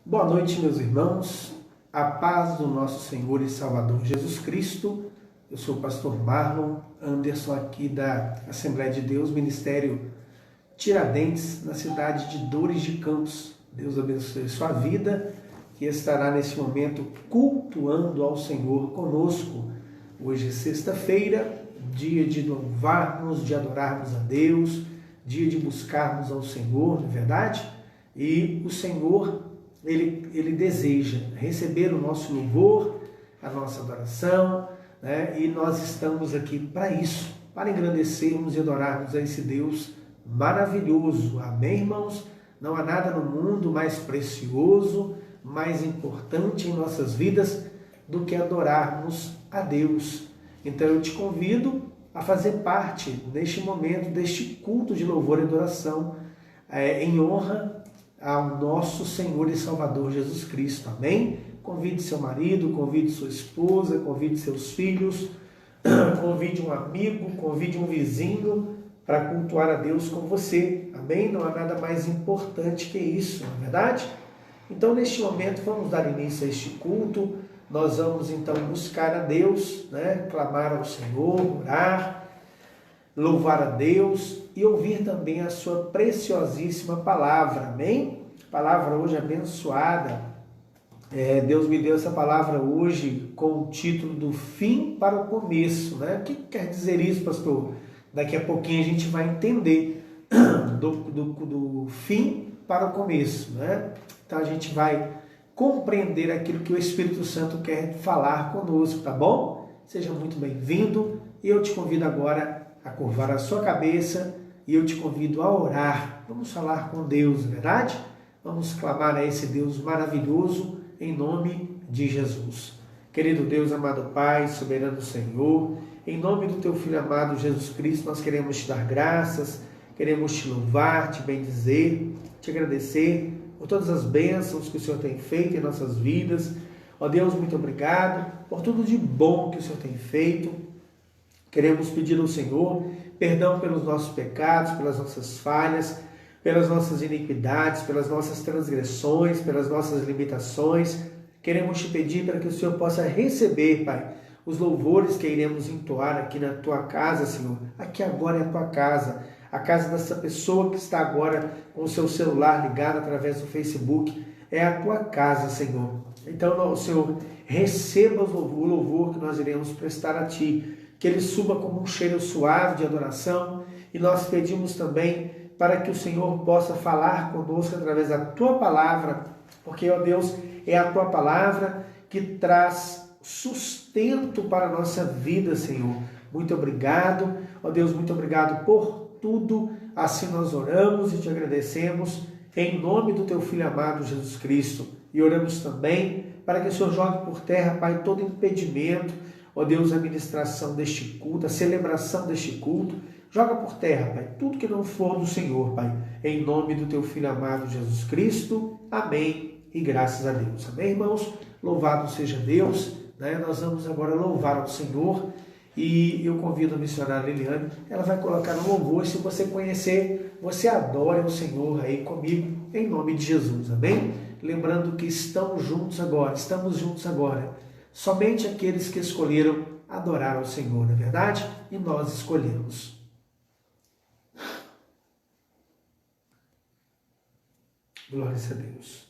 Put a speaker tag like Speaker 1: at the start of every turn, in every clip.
Speaker 1: Boa noite, meus irmãos. A paz do nosso Senhor e Salvador Jesus Cristo. Eu sou o pastor Marlon Anderson, aqui da Assembleia de Deus, Ministério Tiradentes, na cidade de Dores de Campos. Deus abençoe sua vida, que estará nesse momento cultuando ao Senhor conosco. Hoje é sexta-feira, dia de louvarmos, de adorarmos a Deus, dia de buscarmos ao Senhor, não é verdade? E o Senhor, Ele deseja receber o nosso louvor, a nossa adoração, né? E nós estamos aqui para isso, para engrandecermos e adorarmos a esse Deus maravilhoso. Amém, irmãos? Não há nada no mundo mais precioso, mais importante em nossas vidas do que adorarmos a Deus. Então eu te convido a fazer parte neste momento, deste culto de louvor e adoração, em honra ao nosso Senhor e Salvador Jesus Cristo. Amém? Convide seu marido, convide sua esposa, convide seus filhos, convide um amigo, convide um vizinho para cultuar a Deus com você. Amém? Não há nada mais importante que isso, não é verdade? Então, neste momento, vamos dar início a este culto. Nós vamos, então, buscar a Deus, né? Clamar ao Senhor, orar, louvar a Deus e ouvir também a sua preciosíssima palavra. Amém? Palavra hoje abençoada. Deus me deu essa palavra hoje com o título do fim para o começo, né? O que quer dizer isso, pastor? Daqui a pouquinho a gente vai entender do fim para o começo, né? Então a gente vai compreender aquilo que o Espírito Santo quer falar conosco, tá bom? Seja muito bem-vindo e eu te convido agora a curvar a sua cabeça e eu te convido a orar. Vamos falar com Deus, não é verdade? Vamos clamar a esse Deus maravilhoso em nome de Jesus. Querido Deus, amado Pai, soberano Senhor, em nome do Teu Filho amado Jesus Cristo, nós queremos Te dar graças, queremos Te louvar, Te bendizer, Te agradecer por todas as bênçãos que o Senhor tem feito em nossas vidas. Ó Deus, muito obrigado por tudo de bom que o Senhor tem feito. Queremos pedir ao Senhor perdão pelos nossos pecados, pelas nossas falhas, pelas nossas iniquidades, pelas nossas transgressões, pelas nossas limitações. Queremos te pedir para que o Senhor possa receber, Pai, os louvores que iremos entoar aqui na tua casa, Senhor. Aqui agora é a tua casa, a casa dessa pessoa que está agora com o seu celular ligado através do Facebook. É a tua casa, Senhor. Então, Senhor, receba o louvor que nós iremos prestar a ti, que ele suba como um cheiro suave de adoração. E nós pedimos também para que o Senhor possa falar conosco através da Tua Palavra, porque, ó Deus, é a Tua Palavra que traz sustento para a nossa vida, Senhor. Muito obrigado, ó Deus, muito obrigado por tudo. Assim nós oramos e Te agradecemos, em nome do Teu Filho amado, Jesus Cristo. E oramos também para que o Senhor jogue por terra, Pai, todo impedimento, ó Deus, a ministração deste culto, a celebração deste culto. Joga por terra, Pai, tudo que não for do Senhor, Pai, em nome do Teu Filho amado Jesus Cristo. Amém e graças a Deus. Amém, irmãos? Louvado seja Deus, né? Nós vamos agora louvar ao Senhor e eu convido a missionária Liliane, ela vai colocar um louvor. Se você conhecer, você adore o Senhor aí comigo, em nome de Jesus. Amém? Lembrando que estamos juntos agora. Somente aqueles que escolheram adorar ao Senhor, não é verdade? E nós escolhemos. Glória a Deus.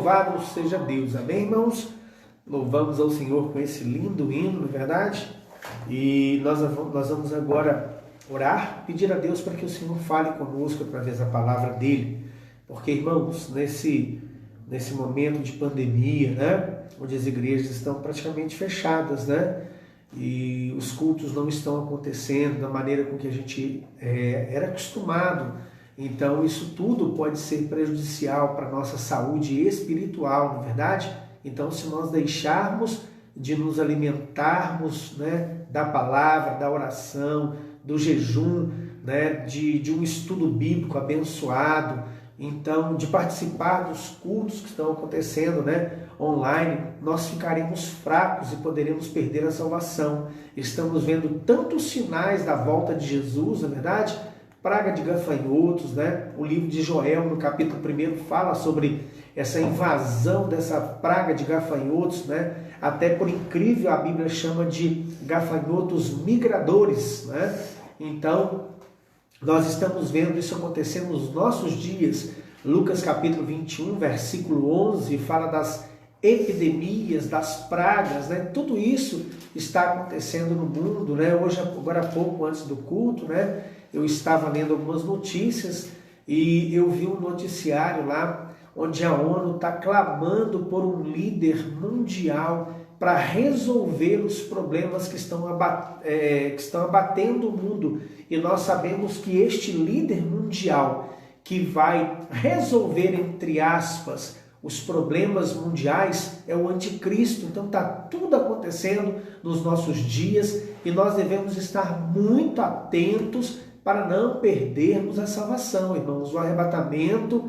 Speaker 1: Louvado seja Deus. Amém, irmãos? Louvamos ao Senhor com esse lindo hino, não é verdade? E nós vamos agora orar, pedir a Deus para que o Senhor fale conosco através da palavra dele. Porque, irmãos, nesse momento de pandemia, né, onde as igrejas estão praticamente fechadas, né, e os cultos não estão acontecendo da maneira com que a gente era acostumado, então isso tudo pode ser prejudicial para a nossa saúde espiritual, não é verdade? Então, se nós deixarmos de nos alimentarmos, né, da palavra, da oração, do jejum, né, de um estudo bíblico abençoado, então, de participar dos cultos que estão acontecendo, né, online, nós ficaremos fracos e poderemos perder a salvação. Estamos vendo tantos sinais da volta de Jesus, na verdade, praga de gafanhotos, né? O livro de Joel, no capítulo 1, fala sobre essa invasão dessa praga de gafanhotos, né? Até por incrível, a Bíblia chama de gafanhotos migradores, né? Então, nós estamos vendo isso acontecendo nos nossos dias. Lucas capítulo 21, versículo 11, fala das epidemias, das pragas, né? Tudo isso está acontecendo no mundo, né? Hoje, agora há pouco, antes do culto, né, eu estava lendo algumas notícias e eu vi um noticiário lá onde a ONU está clamando por um líder mundial para resolver os problemas que estão abatendo o mundo. E nós sabemos que este líder mundial que vai resolver, entre aspas, os problemas mundiais é o anticristo. Então está tudo acontecendo nos nossos dias e nós devemos estar muito atentos para não perdermos a salvação, irmãos. O arrebatamento,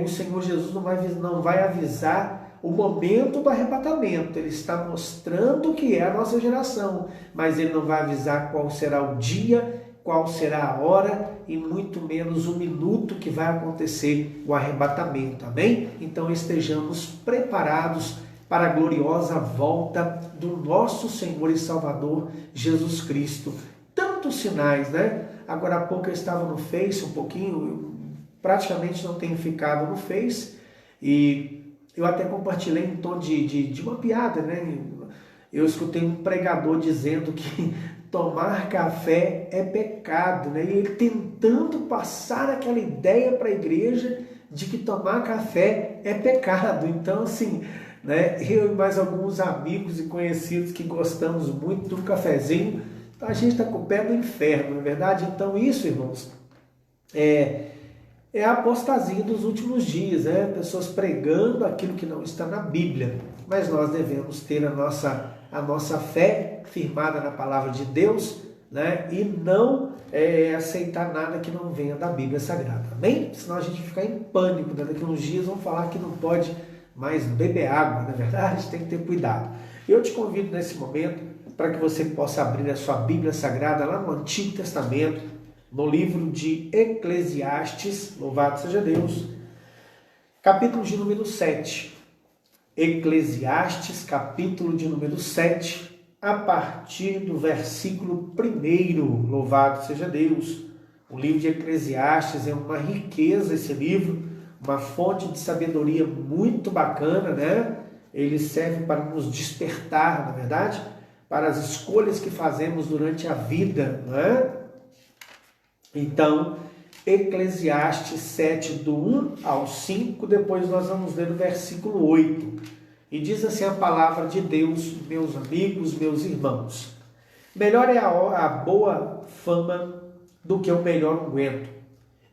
Speaker 1: o Senhor Jesus não vai avisar o momento do arrebatamento. Ele está mostrando que é a nossa geração, mas ele não vai avisar qual será o dia, qual será a hora e muito menos o minuto que vai acontecer o arrebatamento, amém? Então estejamos preparados para a gloriosa volta do nosso Senhor e Salvador Jesus Cristo. Tantos sinais, né? Agora há pouco eu estava no Face um pouquinho, eu praticamente não tenho ficado no Face e eu até compartilhei em tom de uma piada, né? Eu escutei um pregador dizendo que tomar café é pecado, né? E ele tentando passar aquela ideia para a igreja de que tomar café é pecado. Então, assim, né, eu e mais alguns amigos e conhecidos que gostamos muito de um cafezinho, então a gente está com o pé no inferno, não é verdade? Então isso, irmãos, é a apostasia dos últimos dias, né? Pessoas pregando aquilo que não está na Bíblia. Mas nós devemos ter a nossa fé firmada na palavra de Deus, né? E não aceitar nada que não venha da Bíblia Sagrada. Amém? Senão a gente vai ficar em pânico, né? Daqui a uns dias vão falar que não pode mais beber água, não é verdade? Tem que ter cuidado. Eu te convido nesse momento para que você possa abrir a sua Bíblia Sagrada lá no Antigo Testamento, no livro de Eclesiastes, louvado seja Deus, capítulo de número 7. Eclesiastes, capítulo de número 7, a partir do versículo 1, louvado seja Deus. O livro de Eclesiastes é uma riqueza, esse livro, uma fonte de sabedoria muito bacana, né? Ele serve para nos despertar, na verdade, para as escolhas que fazemos durante a vida, né? Então, Eclesiastes 7, do 1 ao 5, depois nós vamos ler o versículo 8. E diz assim a palavra de Deus, meus amigos, meus irmãos. Melhor é a boa fama do que o melhor unguento,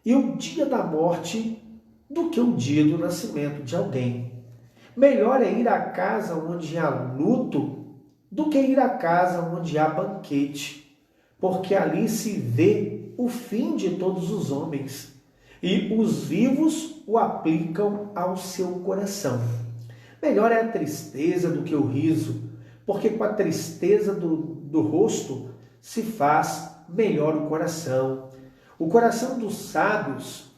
Speaker 1: e o dia da morte do que o dia do nascimento de alguém. Melhor é ir à casa onde há luto do que ir à casa onde há banquete, porque ali se vê o fim de todos os homens, e os vivos o aplicam ao seu coração. Melhor é a tristeza do que o riso, porque com a tristeza do rosto se faz melhor o coração. O coração dos sábios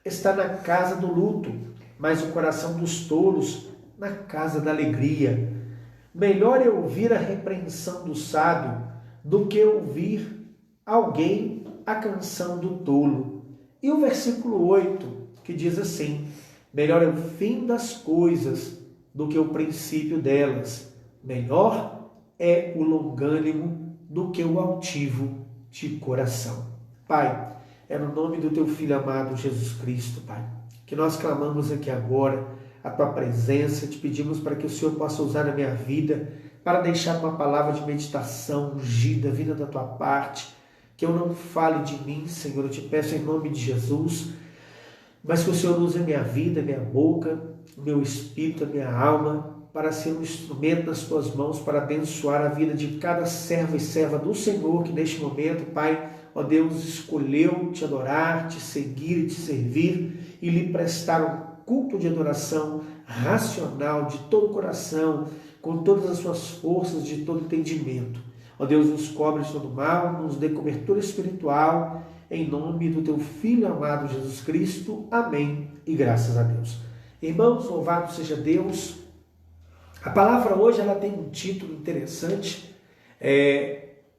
Speaker 1: está na casa do luto, mas o coração dos tolos na casa da alegria. Melhor é ouvir a repreensão do sábio do que ouvir alguém a canção do tolo. E o versículo 8, que diz assim: Melhor é o fim das coisas do que o princípio delas. Melhor é o longânimo do que o altivo de coração. Pai, é no nome do teu Filho amado Jesus Cristo, Pai, que nós clamamos aqui agora a tua presença, te pedimos para que o Senhor possa usar a minha vida para deixar uma palavra de meditação ungida, vinda da tua parte, que eu não fale de mim, Senhor, eu te peço em nome de Jesus, mas que o Senhor use a minha vida, a minha boca, o meu espírito, a minha alma, para ser um instrumento nas tuas mãos, para abençoar a vida de cada servo e serva do Senhor, que neste momento, Pai, ó Deus, escolheu te adorar, te seguir e te servir, e lhe prestar um culto de adoração racional, de todo o coração, com todas as suas forças, de todo entendimento. Ó Deus, nos cobre de todo mal, nos dê cobertura espiritual, em nome do teu Filho amado Jesus Cristo. Amém. E graças a Deus. Irmãos, louvado seja Deus. A palavra hoje ela tem um título interessante,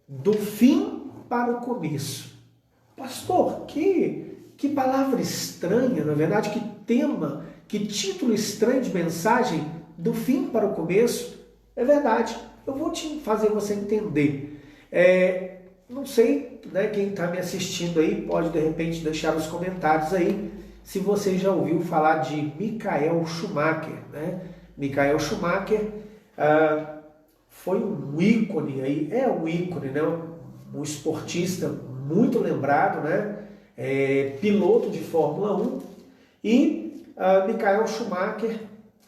Speaker 1: do fim para o começo. Pastor, que palavra estranha, na verdade, que tema, que título estranho de mensagem, do fim para o começo. É verdade, eu vou te fazer você entender. Não sei, né, quem está me assistindo aí pode de repente deixar nos comentários aí se você já ouviu falar de Michael Schumacher, né? Michael Schumacher foi um ícone aí, um ícone, né? Um esportista muito lembrado, né? Piloto de Fórmula 1, e Michael Schumacher,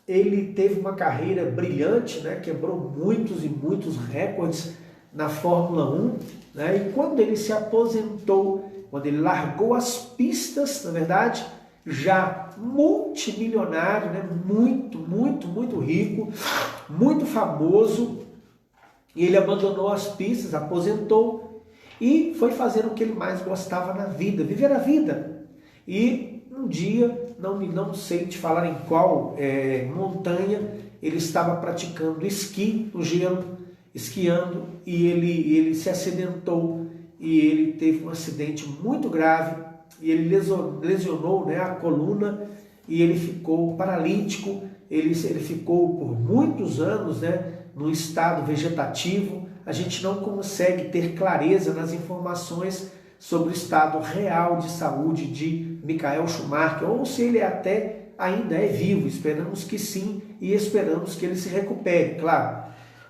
Speaker 1: ele teve uma carreira brilhante, né? Quebrou muitos e muitos recordes na Fórmula 1, né? E quando ele se aposentou, quando ele largou as pistas, na verdade, já multimilionário, né? muito rico, muito famoso, e ele abandonou as pistas, aposentou e foi fazer o que ele mais gostava na vida, viver a vida. E um dia, não sei te falar em qual montanha, ele estava praticando esqui no gelo, esquiando, e ele se acidentou, e ele teve um acidente muito grave, e ele lesionou, né, a coluna, e ele ficou paralítico, ele ficou por muitos anos, né, no estado vegetativo. A gente não consegue ter clareza nas informações sobre o estado real de saúde de Michael Schumacher, ou se ele até ainda é vivo. Esperamos que sim, e esperamos que ele se recupere, claro.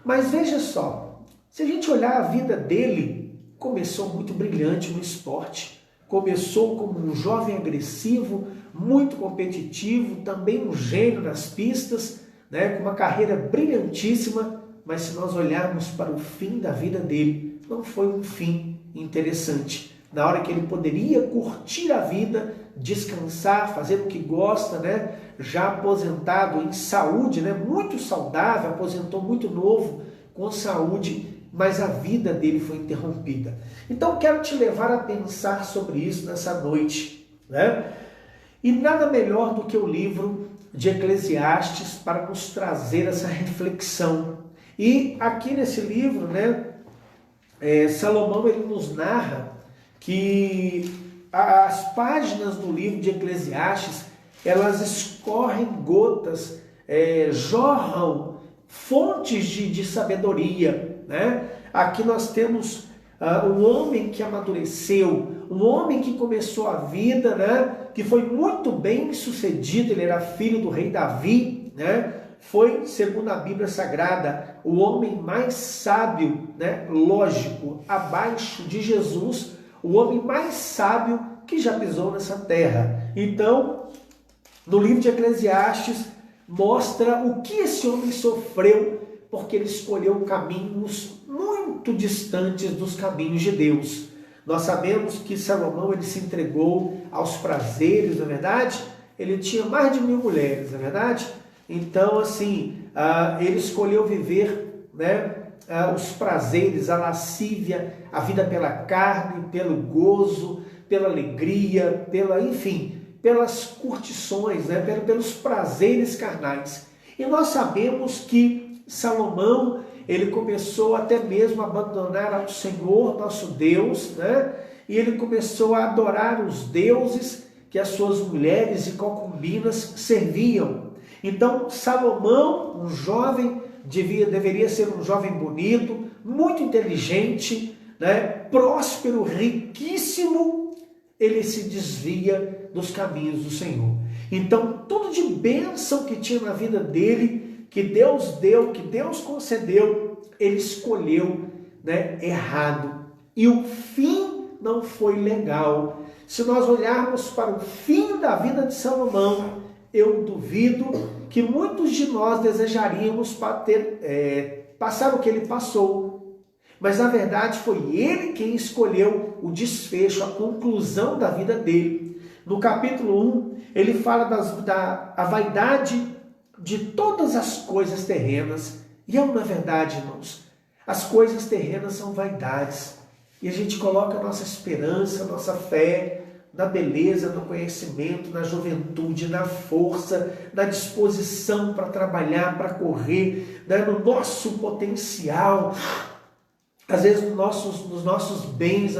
Speaker 1: Mas veja só, se a gente olhar a vida dele, começou muito brilhante no esporte. Começou como um jovem agressivo, muito competitivo, também um gênio nas pistas, né, com uma carreira brilhantíssima, mas se nós olharmos para o fim da vida dele, não foi um fim interessante. Na hora que ele poderia curtir a vida, descansar, fazer o que gosta, né, já aposentado em saúde, né, muito saudável, aposentou muito novo, com saúde, mas a vida dele foi interrompida. Então quero te levar a pensar sobre isso nessa noite, né? E nada melhor do que o livro de Eclesiastes para nos trazer essa reflexão. E aqui nesse livro, né, Salomão ele nos narra que as páginas do livro de Eclesiastes, elas escorrem gotas, jorram fontes de sabedoria, né? Aqui nós temos um homem que amadureceu, um homem que começou a vida, né? Que foi muito bem sucedido, ele era filho do rei Davi, né? Foi, segundo a Bíblia Sagrada, o homem mais sábio, né? Lógico, abaixo de Jesus, o homem mais sábio que já pisou nessa terra. Então, no livro de Eclesiastes, mostra o que esse homem sofreu, porque ele escolheu caminhos muito distantes dos caminhos de Deus. Nós sabemos que Salomão ele se entregou aos prazeres, na verdade, ele tinha mais de 1000 mulheres, na verdade. Então, assim, ele escolheu viver, né, os prazeres, a lascívia, a vida pela carne, pelo gozo, pela alegria, enfim, pelas curtições, né, pelos prazeres carnais. E nós sabemos que Salomão, ele começou até mesmo a abandonar ao Senhor, nosso Deus, né? E ele começou a adorar os deuses que as suas mulheres e concubinas serviam. Então, Salomão, um jovem, deveria ser um jovem bonito, muito inteligente, né, próspero, riquíssimo. Ele se desvia dos caminhos do Senhor. Então, tudo de bênção que tinha na vida dele, que Deus deu, que Deus concedeu, ele escolheu, né, errado. E o fim não foi legal. Se nós olharmos para o fim da vida de Salomão, eu duvido que muitos de nós desejaríamos passar o que ele passou. Mas na verdade foi ele quem escolheu o desfecho, a conclusão da vida dele. No capítulo 1, ele fala da vaidade de todas as coisas terrenas. E é uma verdade, irmãos. As coisas terrenas são vaidades. E a gente coloca a nossa esperança, a nossa fé na beleza, no conhecimento, na juventude, na força, na disposição para trabalhar, para correr, né? No nosso potencial, às vezes nos nossos bens,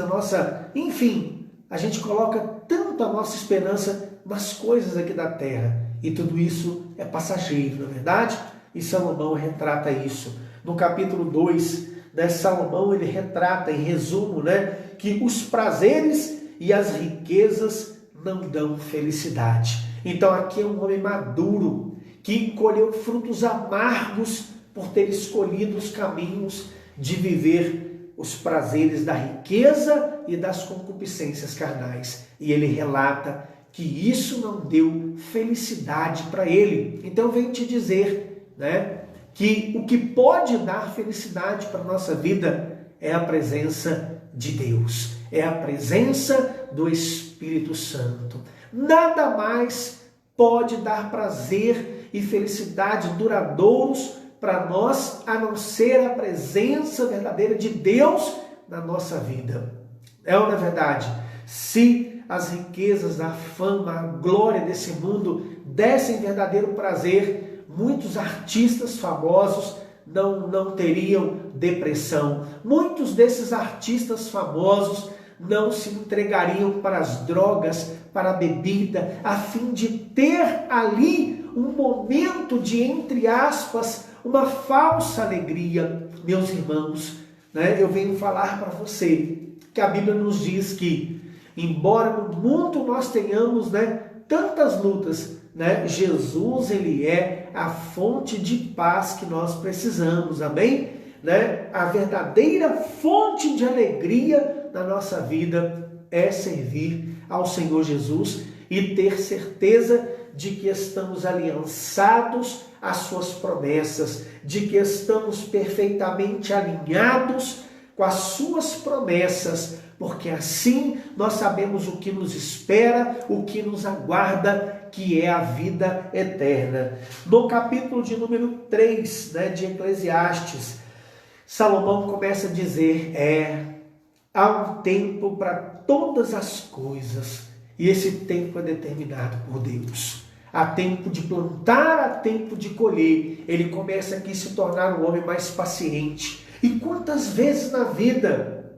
Speaker 1: enfim, a gente coloca tanto a nossa esperança nas coisas aqui da terra, e tudo isso é passageiro, não é verdade? E Salomão retrata isso. No capítulo 2, né, Salomão ele retrata, em resumo, né, que os prazeres e as riquezas não dão felicidade. Então aqui é um homem maduro que colheu frutos amargos por ter escolhido os caminhos de viver os prazeres da riqueza e das concupiscências carnais. E ele relata que isso não deu felicidade para ele. Então eu venho te dizer, né, que o que pode dar felicidade para a nossa vida é a presença de Deus, é a presença do Espírito Santo. Nada mais pode dar prazer e felicidade duradouros para nós, a não ser a presença verdadeira de Deus na nossa vida. É ou não é verdade? Se as riquezas, a fama, a glória desse mundo dessem verdadeiro prazer, muitos artistas famosos não teriam depressão. Muitos desses artistas famosos não se entregariam para as drogas, para a bebida, a fim de ter ali um momento de, entre aspas, uma falsa alegria. Meus irmãos, né, eu venho falar para você que a Bíblia nos diz que, embora no mundo nós tenhamos, né, tantas lutas, né, Jesus, ele é a fonte de paz que nós precisamos, amém? Né? A verdadeira fonte de alegria na nossa vida é servir ao Senhor Jesus e ter certeza de que estamos aliançados às suas promessas, de que estamos perfeitamente alinhados com as suas promessas, porque assim nós sabemos o que nos espera, o que nos aguarda, que é a vida eterna. No capítulo de número 3, né, de Eclesiastes, Salomão começa a dizer, há um tempo para todas as coisas, e esse tempo é determinado por Deus. Há tempo de plantar, há tempo de colher. Ele começa aqui a se tornar um homem mais paciente. E quantas vezes na vida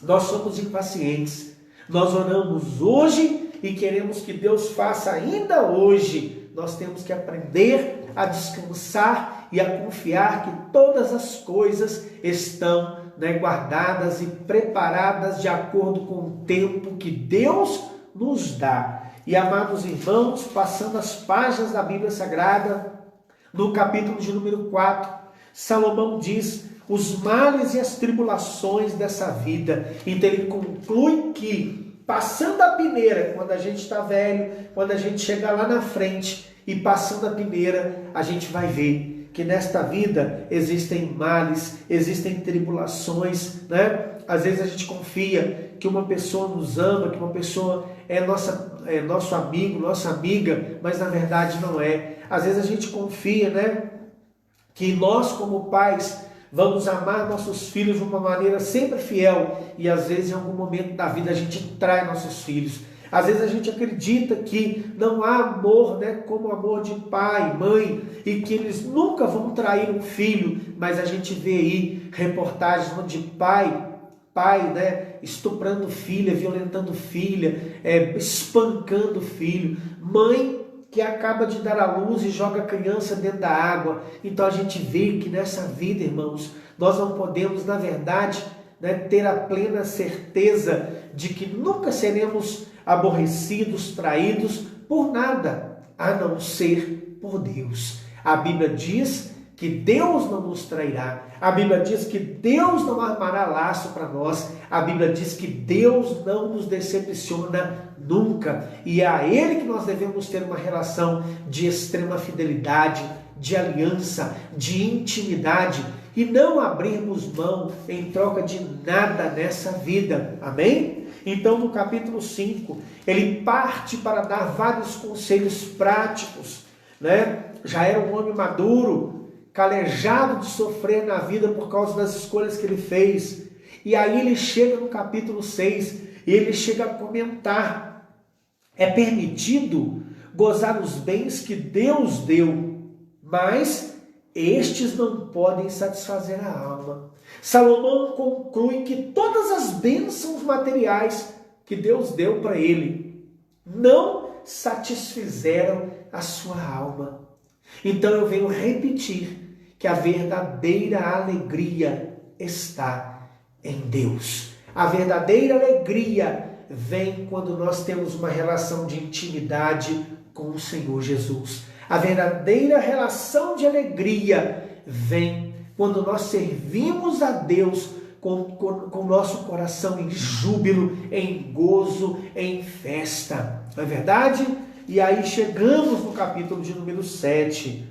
Speaker 1: nós somos impacientes? Nós oramos hoje e queremos que Deus faça ainda hoje. Nós temos que aprender a descansar e a confiar que todas as coisas estão, né, guardadas e preparadas de acordo com o tempo que Deus nos dá. E, amados irmãos, passando as páginas da Bíblia Sagrada, no capítulo de número 4, Salomão diz os males e as tribulações dessa vida. Então ele conclui que, passando a peneira, quando a gente está velho, quando a gente chegar lá na frente e passando a peneira, a gente vai ver que nesta vida existem males, existem tribulações, né? Às vezes a gente confia que uma pessoa nos ama, que uma pessoa é nosso amigo, nossa amiga, mas na verdade não é. Às vezes a gente confia, né, que nós como pais vamos amar nossos filhos de uma maneira sempre fiel, e às vezes em algum momento da vida a gente trai nossos filhos. Às vezes a gente acredita que não há amor, né, como o amor de pai, mãe, e que eles nunca vão trair um filho, mas a gente vê aí reportagens onde pai pai, né, estuprando filha, violentando filha, espancando filho, mãe que acaba de dar à luz e joga a criança dentro da água. Então a gente vê que nessa vida, irmãos, nós não podemos, na verdade, né, ter a plena certeza de que nunca seremos aborrecidos, traídos por nada, a não ser por Deus. A Bíblia diz que Deus não nos trairá. A Bíblia diz que Deus não armará laço para nós. A Bíblia diz que Deus não nos decepciona nunca. E é a Ele que nós devemos ter uma relação de extrema fidelidade, de aliança, de intimidade, e não abrirmos mão em troca de nada nessa vida. Amém? Então, no capítulo 5, ele parte para dar vários conselhos práticos, né? Já era um homem maduro, calejado de sofrer na vida por causa das escolhas que ele fez. E aí ele chega no capítulo 6 e ele chega a comentar: é permitido gozar os bens que Deus deu, mas estes não podem satisfazer a alma. Salomão conclui que todas as bênçãos materiais que Deus deu para ele não satisfizeram a sua alma. Então eu venho repetir que a verdadeira alegria está em Deus. A verdadeira alegria vem quando nós temos uma relação de intimidade com o Senhor Jesus. A verdadeira relação de alegria vem quando nós servimos a Deus com o nosso coração em júbilo, em gozo, em festa. Não é verdade? E aí chegamos no capítulo de número 7,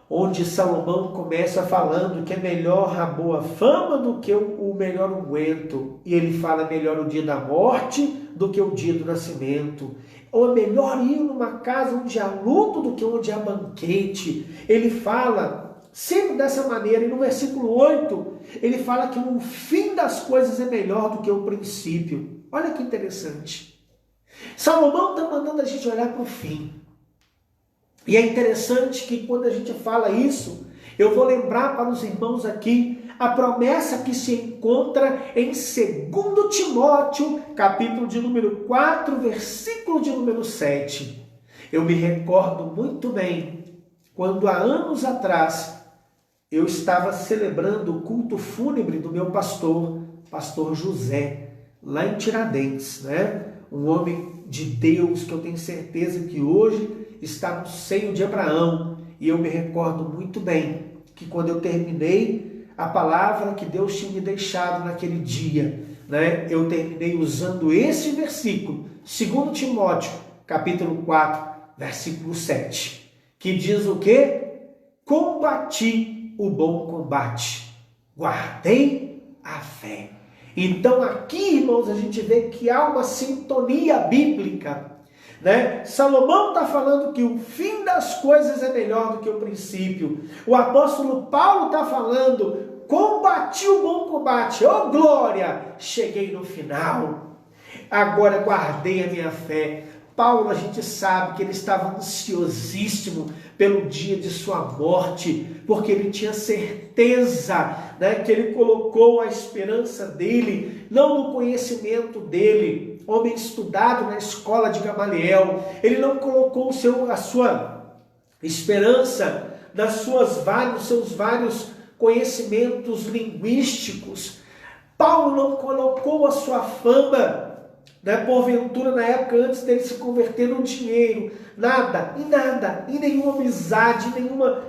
Speaker 1: onde Salomão começa falando que é melhor a boa fama do que o melhor unguento. E ele fala: melhor o dia da morte do que o dia do nascimento. Ou é melhor ir numa casa onde há luto do que onde há banquete. Ele fala sempre dessa maneira. E no versículo 8, ele fala que o fim das coisas é melhor do que o princípio. Olha que interessante. Salomão está mandando a gente olhar para o fim. E é interessante que quando a gente fala isso, eu vou lembrar para os irmãos aqui a promessa que se encontra em 2 Timóteo, capítulo de número 4, versículo de número 7. Eu me recordo muito bem quando há anos atrás eu estava celebrando o culto fúnebre do meu pastor José, lá em Tiradentes, né? Um homem de Deus que eu tenho certeza que hoje está no seio de Abraão. E eu me recordo muito bem que quando eu terminei a palavra que Deus tinha me deixado naquele dia, né, eu terminei usando esse versículo, 2 Timóteo, capítulo 4, versículo 7, que diz o quê? Combati o bom combate, guardei a fé. Então aqui, irmãos, a gente vê que há uma sintonia bíblica, né? Salomão está falando que o fim das coisas é melhor do que o princípio. O apóstolo Paulo está falando: combati o bom combate, oh glória, cheguei no final, agora guardei a minha fé. Paulo, a gente sabe que ele estava ansiosíssimo pelo dia de sua morte, porque ele tinha certeza, né, que ele colocou a esperança dele, não no conhecimento dele, homem estudado na escola de Gamaliel. Ele não colocou a sua esperança nos seus vários conhecimentos linguísticos. Paulo não colocou a sua fama, né, porventura na época antes dele se converter, no dinheiro, nada, em nenhuma amizade, nenhuma.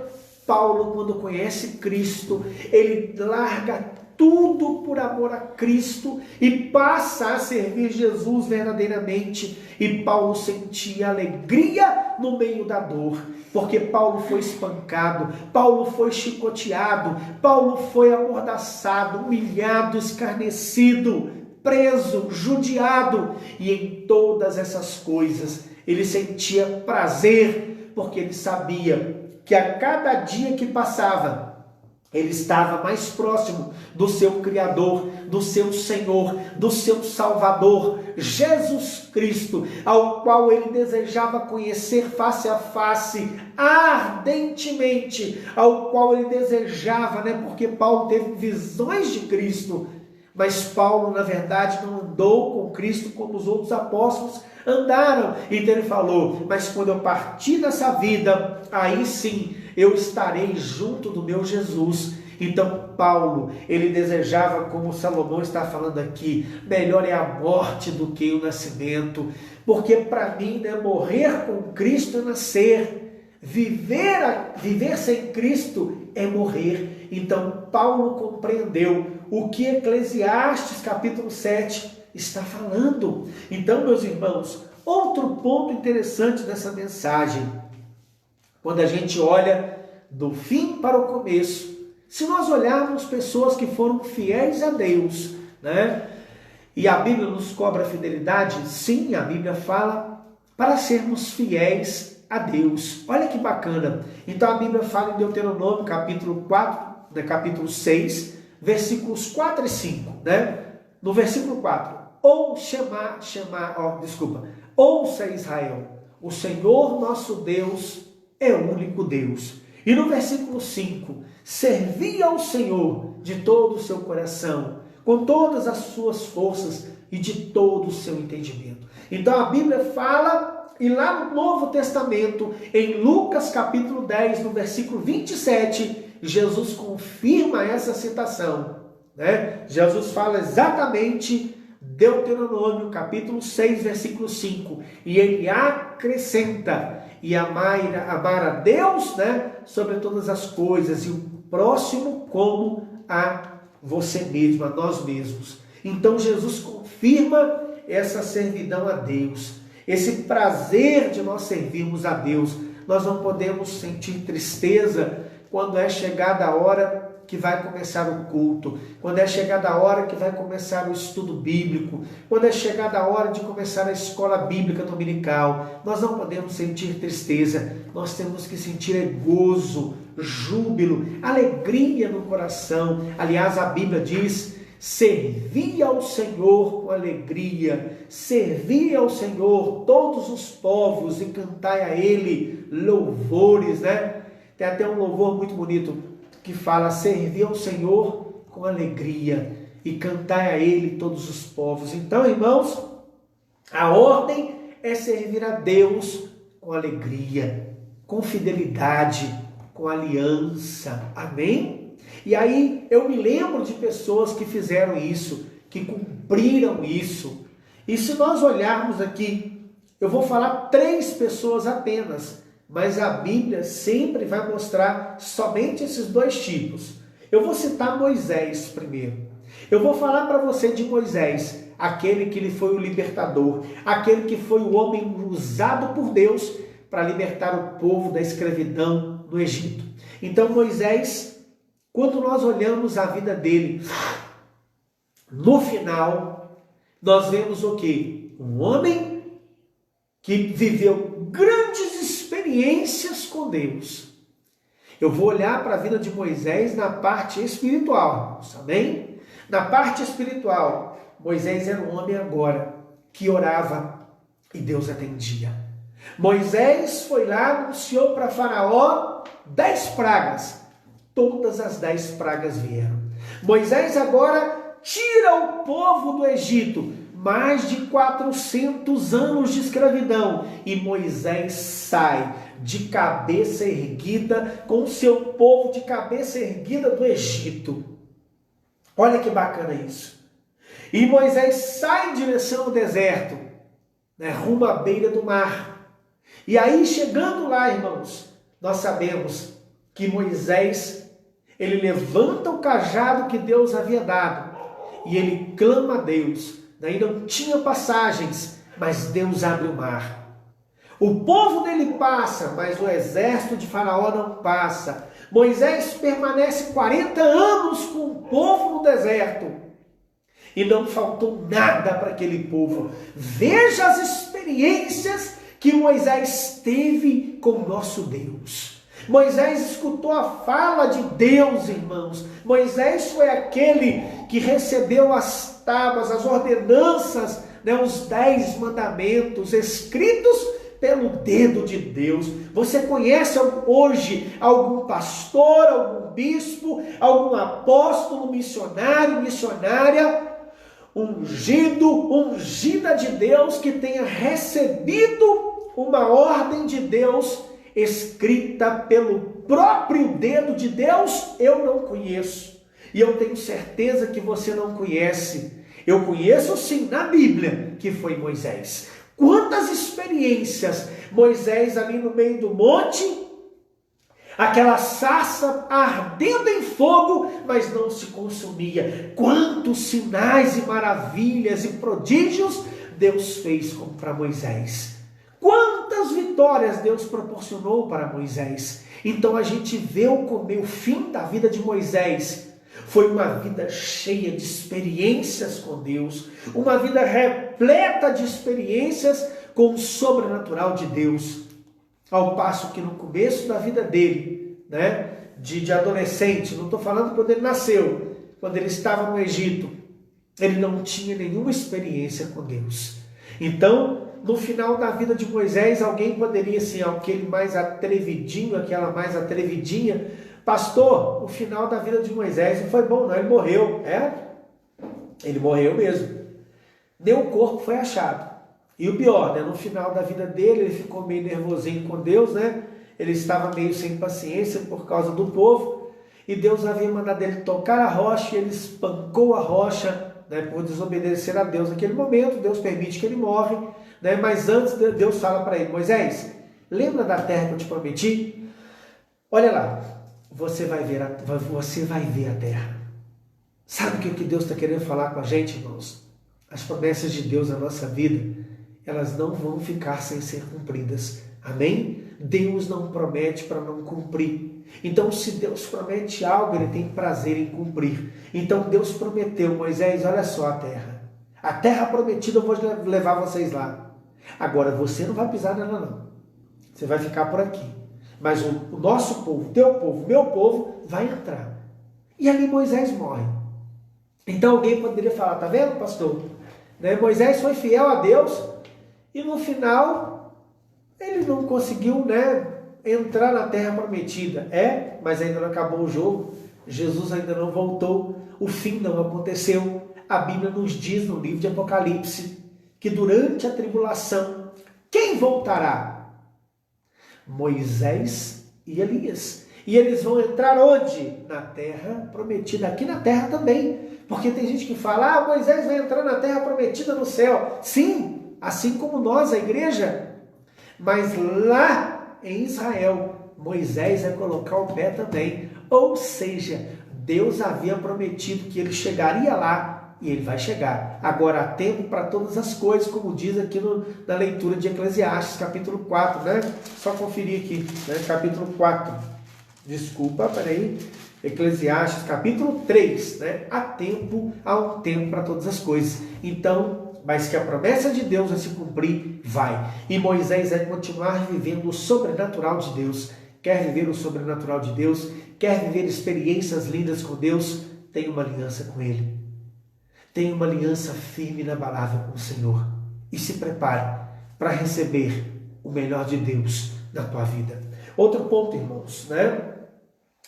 Speaker 1: Paulo, quando conhece Cristo, ele larga tudo por amor a Cristo e passa a servir Jesus verdadeiramente. E Paulo sentia alegria no meio da dor, porque Paulo foi espancado, Paulo foi chicoteado, Paulo foi amordaçado, humilhado, escarnecido, preso, judiado, e em todas essas coisas ele sentia prazer, porque ele sabia que a cada dia que passava ele estava mais próximo do seu Criador, do seu Senhor, do seu Salvador, Jesus Cristo, ao qual ele desejava conhecer face a face, ardentemente, ao qual ele desejava, né? Porque Paulo teve visões de Cristo, Mas Paulo, na verdade, não andou com Cristo como os outros apóstolos andaram. Então ele falou: mas quando eu partir dessa vida, aí sim eu estarei junto do meu Jesus. Então Paulo, ele desejava, como Salomão está falando aqui, melhor é a morte do que o nascimento, porque para mim, morrer com Cristo é nascer, viver sem Cristo é morrer. Então Paulo compreendeu o que Eclesiastes capítulo 7 está falando. Então, meus irmãos, outro ponto interessante dessa mensagem, quando a gente olha do fim para o começo, se nós olharmos pessoas que foram fiéis a Deus, e a Bíblia nos cobra fidelidade, sim, a Bíblia fala para sermos fiéis a Deus. Olha que bacana. Então a Bíblia fala em Deuteronômio capítulo 4, capítulo 6, versículos 4 e 5, No versículo 4, ouça Israel, o Senhor nosso Deus é o único Deus. E no versículo 5, servi ao Senhor de todo o seu coração, com todas as suas forças e de todo o seu entendimento. Então a Bíblia fala, e lá no Novo Testamento, em Lucas capítulo 10, no versículo 27, Jesus confirma essa citação. Jesus fala exatamente Deuteronômio capítulo 6, versículo 5, e ele acrescenta: e amar a Deus, sobre todas as coisas, e o próximo como a você mesmo, a nós mesmos. Então Jesus confirma essa servidão a Deus, esse prazer de nós servirmos a Deus. Nós não podemos sentir tristeza quando é chegada a hora que vai começar o culto, quando é chegada a hora que vai começar o estudo bíblico, quando é chegada a hora de começar a escola bíblica dominical. Nós não podemos sentir tristeza, nós temos que sentir gozo, júbilo, alegria no coração. Aliás, a Bíblia diz: servi ao Senhor com alegria, servi ao Senhor todos os povos e cantai a Ele louvores, Tem até um louvor muito bonito que fala: servir ao Senhor com alegria e cantai a Ele todos os povos. Então, irmãos, a ordem é servir a Deus com alegria, com fidelidade, com aliança. Amém? E aí eu me lembro de pessoas que fizeram isso, que cumpriram isso. E se nós olharmos aqui, eu vou falar 3 pessoas apenas, mas a Bíblia sempre vai mostrar somente esses 2 tipos. Eu vou citar Moisés primeiro. Eu vou falar para você de Moisés, aquele que ele foi o libertador, aquele que foi o homem usado por Deus para libertar o povo da escravidão no Egito. Então Moisés, quando nós olhamos a vida dele, no final, nós vemos o quê? Um homem que viveu grandes experiências com Deus. Eu vou olhar para a vida de Moisés na parte espiritual, amém? Na parte espiritual, Moisés era um homem agora que orava e Deus atendia. Moisés foi lá, anunciou para Faraó 10 pragas. Todas as 10 pragas vieram. Moisés agora tira o povo do Egito, mais de 400 anos de escravidão, e Moisés sai de cabeça erguida, com o seu povo de cabeça erguida do Egito. Olha que bacana isso. E Moisés sai em direção ao deserto, rumo à beira do mar. E aí, chegando lá, irmãos, nós sabemos que Moisés, ele levanta o cajado que Deus havia dado, e ele clama a Deus. Daí não tinha passagens, mas Deus abre o mar. O povo dele passa, mas o exército de Faraó não passa. Moisés permanece 40 anos com o povo no deserto. E não faltou nada para aquele povo. Veja as experiências que Moisés teve com o nosso Deus. Moisés escutou a fala de Deus, irmãos. Moisés foi aquele que recebeu as tábuas, as ordenanças, os 10 mandamentos escritos pelo dedo de Deus. Você conhece hoje algum pastor, algum bispo, algum apóstolo, missionário, missionária, ungida de Deus, que tenha recebido uma ordem de Deus escrita pelo próprio dedo de Deus? Eu não conheço. E eu tenho certeza que você não conhece. Eu conheço sim na Bíblia que foi Moisés. Quantas experiências Moisés ali no meio do monte, aquela sarça ardendo em fogo, mas não se consumia. Quantos sinais e maravilhas e prodígios Deus fez para Moisés. Quantas vitórias Deus proporcionou para Moisés. Então a gente vê o fim da vida de Moisés. Foi uma vida cheia de experiências com Deus, uma vida repleta de experiências com o sobrenatural de Deus. Ao passo que no começo da vida dele, de adolescente, não estou falando quando ele nasceu, quando ele estava no Egito, ele não tinha nenhuma experiência com Deus. Então, no final da vida de Moisés, alguém poderia, assim, aquele mais atrevidinho, aquela mais atrevidinha, pastor, o final da vida de Moisés não foi bom não, ele morreu. Ele morreu mesmo. Nem o corpo foi achado. E o pior, no final da vida dele, ele ficou meio nervosinho com Deus, Ele estava meio sem paciência por causa do povo, e Deus havia mandado ele tocar a rocha, e ele espancou a rocha, por desobedecer a Deus naquele momento. Deus permite que ele morre, mas antes Deus fala para ele: Moisés, lembra da terra que eu te prometi? Olha lá, você vai ver a terra. Sabe o que Deus está querendo falar com a gente, irmãos? As promessas de Deus na nossa vida, elas não vão ficar sem ser cumpridas. Amém? Deus não promete para não cumprir. Então, se Deus promete algo, Ele tem prazer em cumprir. Então, Deus prometeu: Moisés, olha só a terra prometida, eu vou levar vocês lá. Agora, você não vai pisar nela não. Você vai ficar por aqui. Mas o nosso povo, teu povo, meu povo, vai entrar. E ali Moisés morre. Então alguém poderia falar: tá vendo, pastor? Moisés foi fiel a Deus e no final ele não conseguiu entrar na terra prometida. Mas ainda não acabou o jogo. Jesus ainda não voltou. O fim não aconteceu. A Bíblia nos diz no livro de Apocalipse que durante a tribulação, quem voltará? Moisés e Elias. E eles vão entrar onde? Na terra prometida. Aqui na terra também. Porque tem gente que fala: Moisés vai entrar na terra prometida no céu. Sim, assim como nós, a igreja. Mas lá em Israel, Moisés vai colocar o pé também. Ou seja, Deus havia prometido que ele chegaria lá. E ele vai chegar. Agora há tempo para todas as coisas, como diz aqui na leitura de Eclesiastes, capítulo 4, Só conferir aqui, capítulo 4. Desculpa, peraí. Eclesiastes, capítulo 3, há um tempo para todas as coisas. Então, mas que a promessa de Deus vai se cumprir, vai. E Moisés vai continuar vivendo o sobrenatural de Deus. Quer viver o sobrenatural de Deus? Quer viver experiências lindas com Deus? Tem uma aliança com Ele. Tenha uma aliança firme e inabalável com o Senhor. E se prepare para receber o melhor de Deus na tua vida. Outro ponto, irmãos,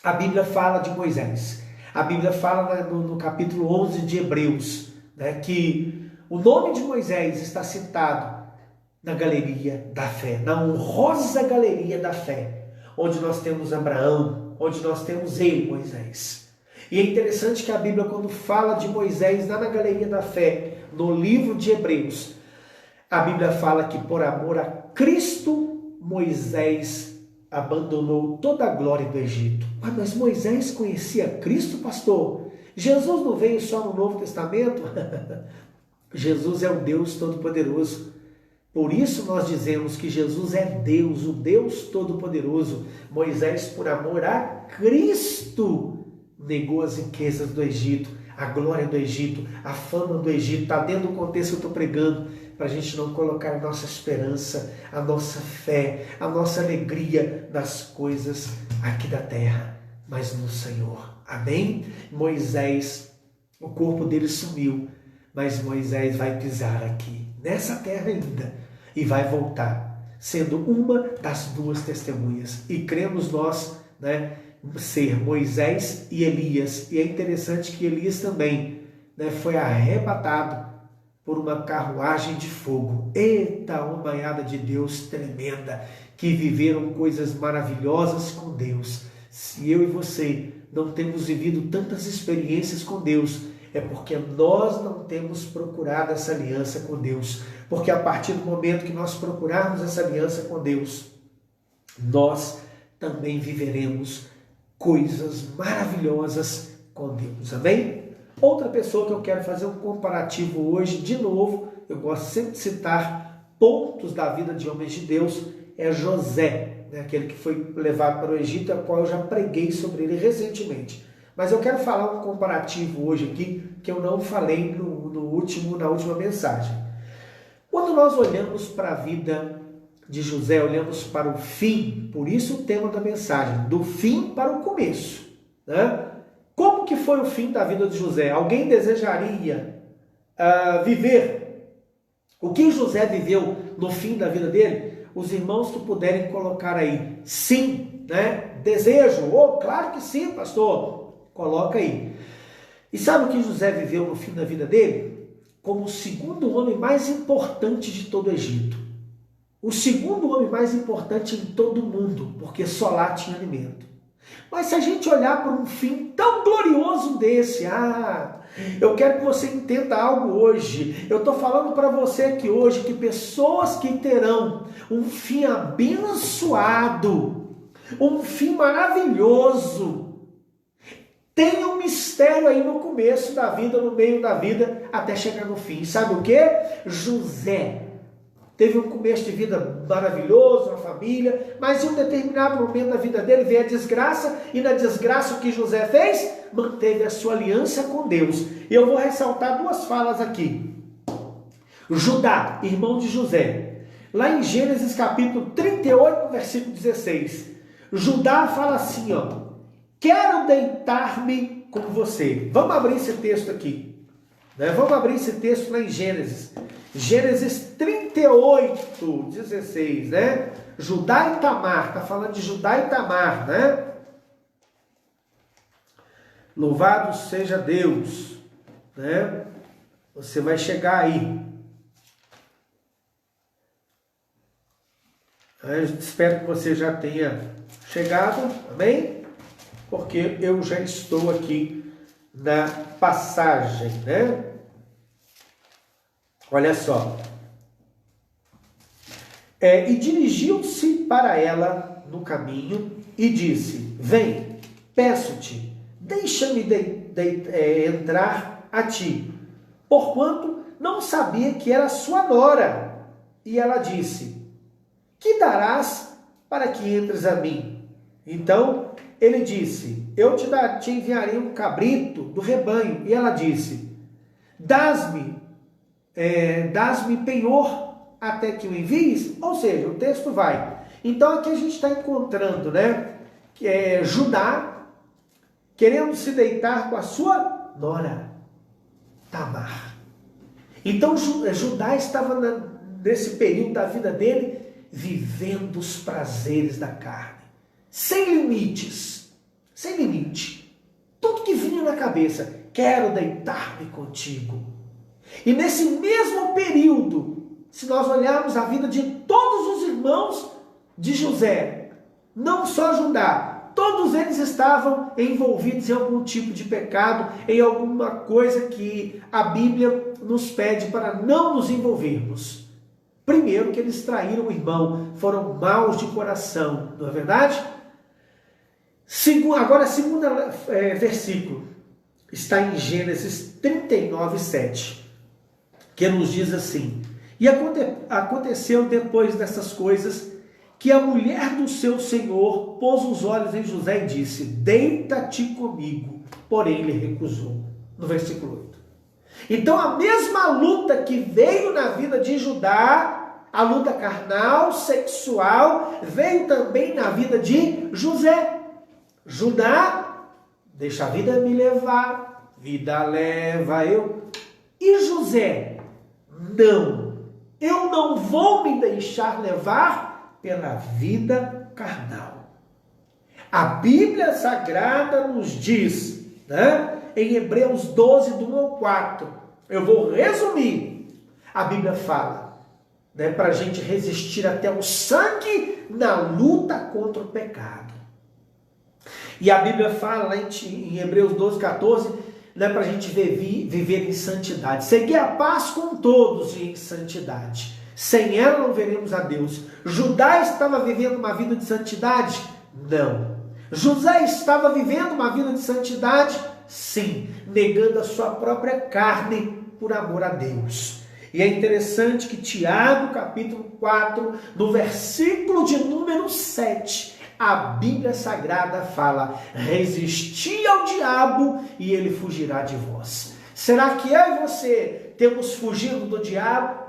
Speaker 1: A Bíblia fala de Moisés. A Bíblia fala no capítulo 11 de Hebreus, que o nome de Moisés está citado na galeria da fé, na honrosa galeria da fé, onde nós temos Abraão, onde nós temos ele, Moisés. E é interessante que a Bíblia, quando fala de Moisés lá na galeria da fé, no livro de Hebreus, a Bíblia fala que por amor a Cristo, Moisés abandonou toda a glória do Egito. Mas Moisés conhecia Cristo, pastor? Jesus não veio só no Novo Testamento? Jesus é o Deus Todo-Poderoso. Por isso nós dizemos que Jesus é Deus, o Deus Todo-Poderoso. Moisés, por amor a Cristo, negou as riquezas do Egito, a glória do Egito, a fama do Egito. Está dentro do contexto que eu estou pregando, para a gente não colocar a nossa esperança, a nossa fé, a nossa alegria nas coisas aqui da terra, mas no Senhor. Amém? Moisés, o corpo dele sumiu, mas Moisés vai pisar aqui, nessa terra ainda, e vai voltar. sendo uma das duas testemunhas. E cremos nós, né, ser Moisés e Elias. E é interessante que Elias também, né, foi arrebatado por uma carruagem de fogo. Eita, uma manhada de Deus tremenda, que viveram coisas maravilhosas com Deus. Se eu e você não temos vivido tantas experiências com Deus, é porque nós não temos procurado essa aliança com Deus. Porque a partir do momento que nós procurarmos essa aliança com Deus, nós também viveremos coisas maravilhosas com Deus. Amém? Outra pessoa que eu quero fazer um comparativo hoje, de novo, eu gosto sempre de citar pontos da vida de homens de Deus, é José, né? Aquele que foi levado para o Egito, a qual eu já preguei sobre ele recentemente. Mas eu quero falar um comparativo hoje aqui, que eu não falei na última mensagem. Quando nós olhamos para a vida de José, olhamos para o fim, por isso o tema da mensagem, do fim para o começo, né? Como que foi o fim da vida de José? Alguém desejaria viver o que José viveu no fim da vida dele? Os irmãos que puderem colocar aí, sim, né? Desejo, claro que sim, pastor. Coloca aí. E sabe o que José viveu no fim da vida dele? Como o segundo homem mais importante de todo o Egito. O segundo homem mais importante em todo o mundo, porque só lá tinha alimento. Mas se a gente olhar para um fim tão glorioso desse, eu quero que você entenda algo hoje. Eu estou falando para você aqui hoje que pessoas que terão um fim abençoado, um fim maravilhoso, tem um mistério aí no começo da vida, no meio da vida, até chegar no fim. Sabe o que? José teve um começo de vida maravilhoso, uma família, mas em um determinado momento da vida dele veio a desgraça, e na desgraça o que José fez? Manteve a sua aliança com Deus. E eu vou ressaltar duas falas aqui. Judá, irmão de José, lá em Gênesis capítulo 38, versículo 16, Judá fala assim, quero deitar-me com você. Vamos abrir esse texto aqui, né? Vamos abrir esse texto lá em Gênesis 38, 16, né? Judá e Tamar, está falando de Judá e Tamar, né? Louvado seja Deus, né? Você vai chegar aí. Eu espero que você já tenha chegado, amém? Porque eu já estou aqui na passagem, né? Olha só. E dirigiu-se para ela no caminho e disse, vem, peço-te, deixa-me entrar a ti, porquanto não sabia que era sua nora. E ela disse, que darás para que entres a mim? Então ele disse, eu te enviarei um cabrito do rebanho. E ela disse, dás-me penhor até que o envies? Ou seja, o texto vai. Então aqui a gente está encontrando, né, que é Judá querendo se deitar com a sua nora, Tamar. Então Judá estava nesse período da vida dele vivendo os prazeres da carne, sem limites, sem limite. Tudo que vinha na cabeça, quero deitar-me contigo. E nesse mesmo período, se nós olharmos a vida de todos os irmãos de José, não só Judá, todos eles estavam envolvidos em algum tipo de pecado, em alguma coisa que a Bíblia nos pede para não nos envolvermos. Primeiro, que eles traíram o irmão, foram maus de coração, não é verdade? Agora, segundo versículo, está em Gênesis 39, 7, que nos diz assim, e aconteceu depois dessas coisas, que a mulher do seu senhor pôs os olhos em José e disse, deita-te comigo, porém ele recusou, no versículo 8. Então a mesma luta que veio na vida de Judá, a luta carnal, sexual, veio também na vida de José. Judá, deixa a vida me levar, vida leva eu. E José, não, eu não vou me deixar levar pela vida carnal. A Bíblia Sagrada nos diz, né, em Hebreus 12, do 1 ao 4, eu vou resumir, a Bíblia fala, né, para a gente resistir até o sangue na luta contra o pecado. E a Bíblia fala lá em Hebreus 12, 14, né, para a gente viver em santidade. Seguir a paz com todos e em santidade. Sem ela não veremos a Deus. Judá estava vivendo uma vida de santidade? Não. José estava vivendo uma vida de santidade? Sim. Negando a sua própria carne por amor a Deus. E é interessante que Tiago, capítulo 4, no versículo de número 7, a Bíblia Sagrada fala: resisti ao diabo e ele fugirá de vós. Será que eu e você temos fugido do diabo?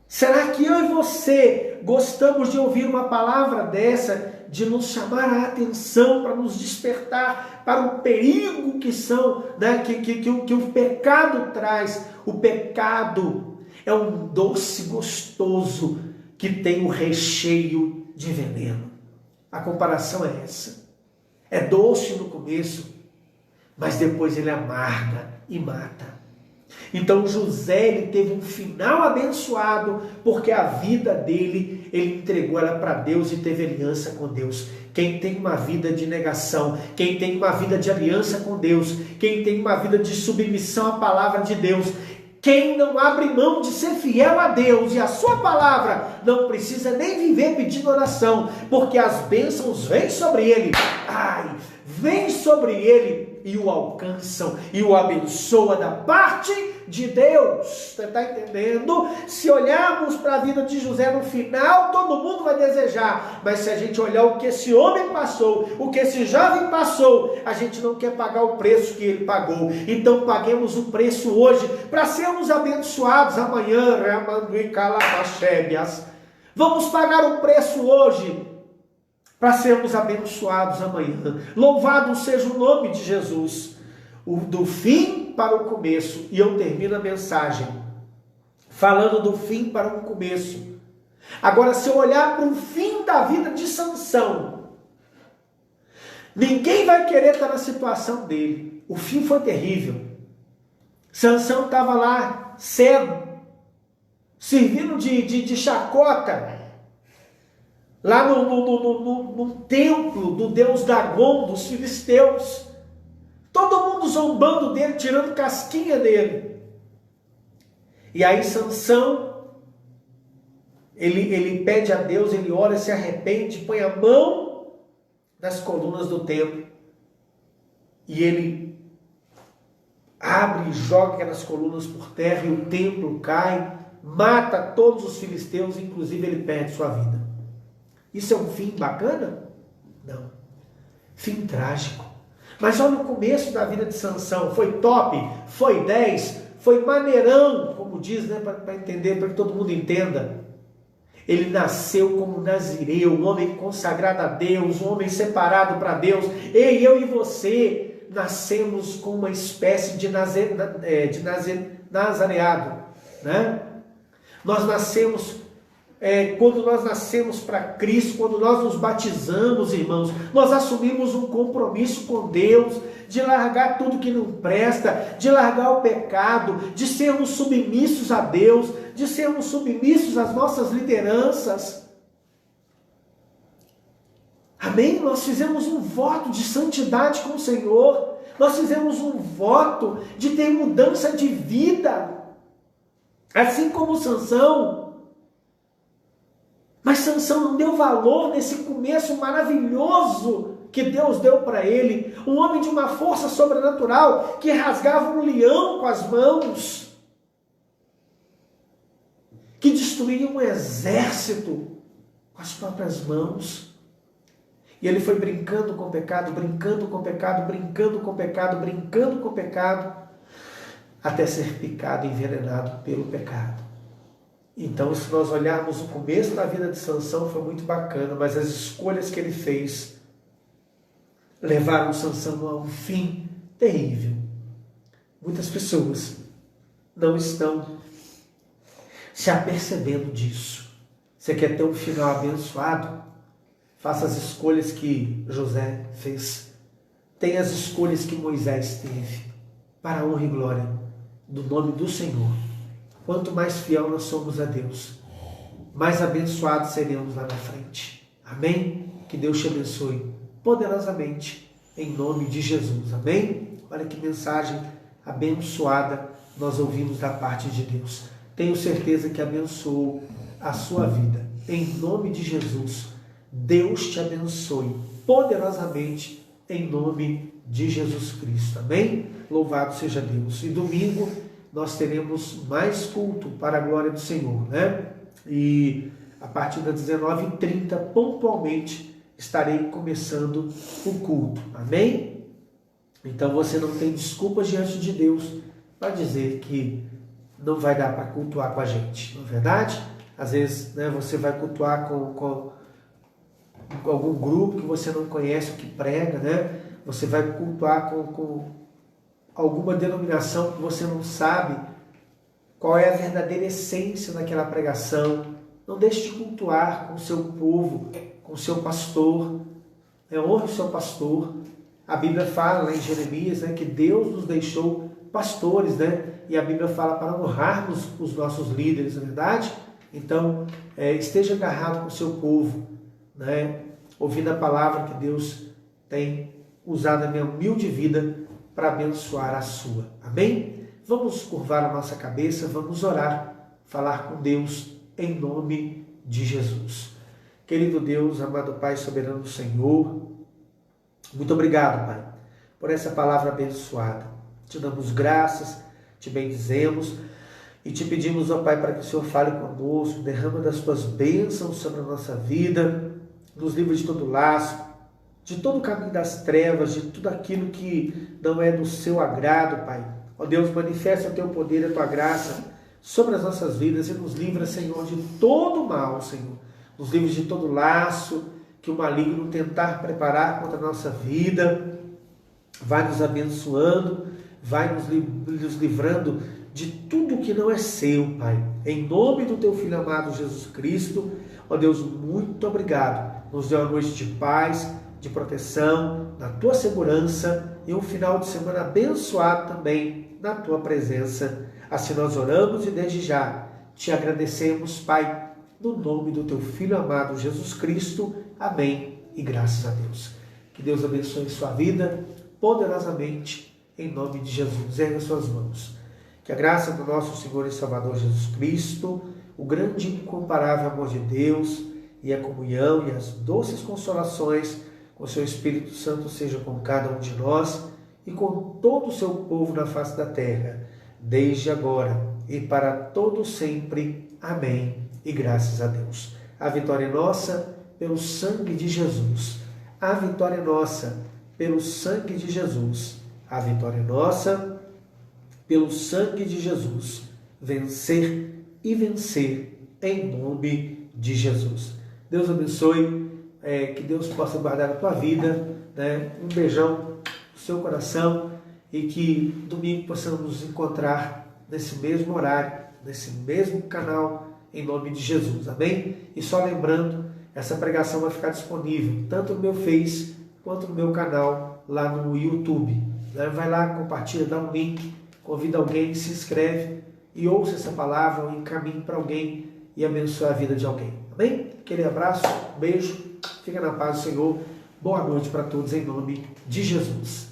Speaker 1: Será que eu e você gostamos de ouvir uma palavra dessa, de nos chamar a atenção, para nos despertar para o perigo que são, né, que o pecado traz? O pecado é um doce gostoso que tem o recheio de veneno. A comparação é essa. É doce no começo, mas depois ele amarga e mata. Então José, ele teve um final abençoado, porque a vida dele, ele entregou ela para Deus e teve aliança com Deus. Quem tem uma vida de negação, quem tem uma vida de aliança com Deus, quem tem uma vida de submissão à palavra de Deus, quem não abre mão de ser fiel a Deus e a sua palavra, não precisa nem viver pedindo oração, porque as bênçãos vêm sobre ele. Vêm sobre ele e o alcançam e o abençoa da parte de Deus. Você está entendendo? Se olharmos para a vida de José no final, todo mundo vai desejar. Mas se a gente olhar o que esse homem passou, o que esse jovem passou, a gente não quer pagar o preço que ele pagou. Então paguemos o preço hoje para sermos abençoados amanhã. Vamos pagar o preço hoje para sermos abençoados amanhã. Louvado seja o nome de Jesus. Do fim para o começo. E eu termino a mensagem falando do fim para o começo. Agora, se eu olhar para o fim da vida de Sansão, ninguém vai querer estar na situação dele. O fim foi terrível. Sansão estava lá, cego, servindo de chacota, lá no templo do deus Dagon, dos filisteus. Todo mundo zombando dele, tirando casquinha dele. E aí Sansão, ele pede a Deus, ele ora, se arrepende, põe a mão nas colunas do templo. E ele abre e joga aquelas colunas por terra e o templo cai, mata todos os filisteus, inclusive ele perde sua vida. Isso é um fim bacana? Não. Fim trágico. Mas olha o começo da vida de Sansão. Foi top? Foi 10? Foi maneirão, como diz, né, para entender, para que todo mundo entenda. Ele nasceu como nazireu, um homem consagrado a Deus, um homem separado para Deus. Eu e você nascemos com uma espécie de nazareado, né? Nós nascemos... quando nós nascemos para Cristo, quando nós nos batizamos, irmãos, nós assumimos um compromisso com Deus, de largar tudo que não presta, de largar o pecado, de sermos submissos a Deus, de sermos submissos às nossas lideranças. Amém? Nós fizemos um voto de santidade com o Senhor, nós fizemos um voto de ter mudança de vida, assim como Sansão. Mas Sansão não deu valor nesse começo maravilhoso que Deus deu para ele. Um homem de uma força sobrenatural que rasgava um leão com as mãos, que destruía um exército com as próprias mãos. E ele foi brincando com o pecado, brincando com o pecado, brincando com o pecado, brincando com o pecado, até ser picado e envenenado pelo pecado. Então, se nós olharmos o começo da vida de Sansão, foi muito bacana, mas as escolhas que ele fez levaram Sansão a um fim terrível. Muitas pessoas não estão se apercebendo disso. Você quer ter um final abençoado? Faça as escolhas que José fez. Tenha as escolhas que Moisés teve, para a honra e glória do nome do Senhor. Quanto mais fiel nós somos a Deus, mais abençoados seremos lá na frente. Amém? Que Deus te abençoe poderosamente, em nome de Jesus. Amém? Olha que mensagem abençoada nós ouvimos da parte de Deus. Tenho certeza que abençoou a sua vida. Em nome de Jesus, Deus te abençoe poderosamente, em nome de Jesus Cristo. Amém? Louvado seja Deus. E domingo nós teremos mais culto para a glória do Senhor, né? E a partir das 19h30, pontualmente, estarei começando o culto. Amém? Então você não tem desculpas diante de Deus para dizer que não vai dar para cultuar com a gente, não é verdade? Às vezes, né, você vai cultuar com algum grupo que você não conhece o que prega, né? Você vai cultuar com alguma denominação que você não sabe qual é a verdadeira essência daquela pregação. Não deixe de cultuar com o seu povo, com o seu pastor. Honre o seu pastor. A Bíblia fala lá em Jeremias, né, que Deus nos deixou pastores, né? E a Bíblia fala para honrarmos os nossos líderes, não é verdade? Então, esteja agarrado com o seu povo, né? Ouvindo a palavra que Deus tem usado a minha humilde vida para abençoar a sua. Amém? Vamos curvar a nossa cabeça, vamos orar, falar com Deus em nome de Jesus. Querido Deus, amado Pai soberano Senhor, muito obrigado, Pai, por essa palavra abençoada. Te damos graças, te bendizemos e te pedimos, ó Pai, para que o Senhor fale conosco, derrama das tuas bênçãos sobre a nossa vida, nos livre de todo laço, de todo o caminho das trevas, de tudo aquilo que não é do seu agrado, Pai. Ó Deus, manifesta o teu poder e a tua graça sobre as nossas vidas e nos livra, Senhor, de todo mal, Senhor. Nos livra de todo laço que o maligno tentar preparar contra a nossa vida. Vai nos abençoando, vai nos livrando de tudo que não é seu, Pai. Em nome do teu Filho amado Jesus Cristo, ó Deus, muito obrigado. Nos dê uma noite de paz, de proteção, na tua segurança e um final de semana abençoado também na tua presença. Assim nós oramos e desde já te agradecemos, Pai, no nome do teu Filho amado Jesus Cristo. Amém e graças a Deus. Que Deus abençoe sua vida poderosamente, em nome de Jesus. Erga suas mãos. Que a graça do nosso Senhor e Salvador Jesus Cristo, o grande e incomparável amor de Deus e a comunhão e as doces consolações com o seu Espírito Santo seja com cada um de nós e com todo o seu povo na face da terra, desde agora e para todo sempre. Amém. E graças a Deus. A vitória é nossa pelo sangue de Jesus. A vitória é nossa pelo sangue de Jesus. A vitória é nossa pelo sangue de Jesus. Vencer e vencer em nome de Jesus. Deus abençoe. Que Deus possa guardar a tua vida, né? Um beijão no seu coração e que domingo possamos nos encontrar nesse mesmo horário, nesse mesmo canal, em nome de Jesus, amém? E só lembrando, essa pregação vai ficar disponível tanto no meu Face quanto no meu canal lá no YouTube, né? Vai lá, compartilha, dá um link, convida alguém, se inscreve e ouça essa palavra ou encaminhe para alguém e abençoe a vida de alguém, amém? Aquele abraço, beijo, fica na paz do Senhor, boa noite para todos em nome de Jesus.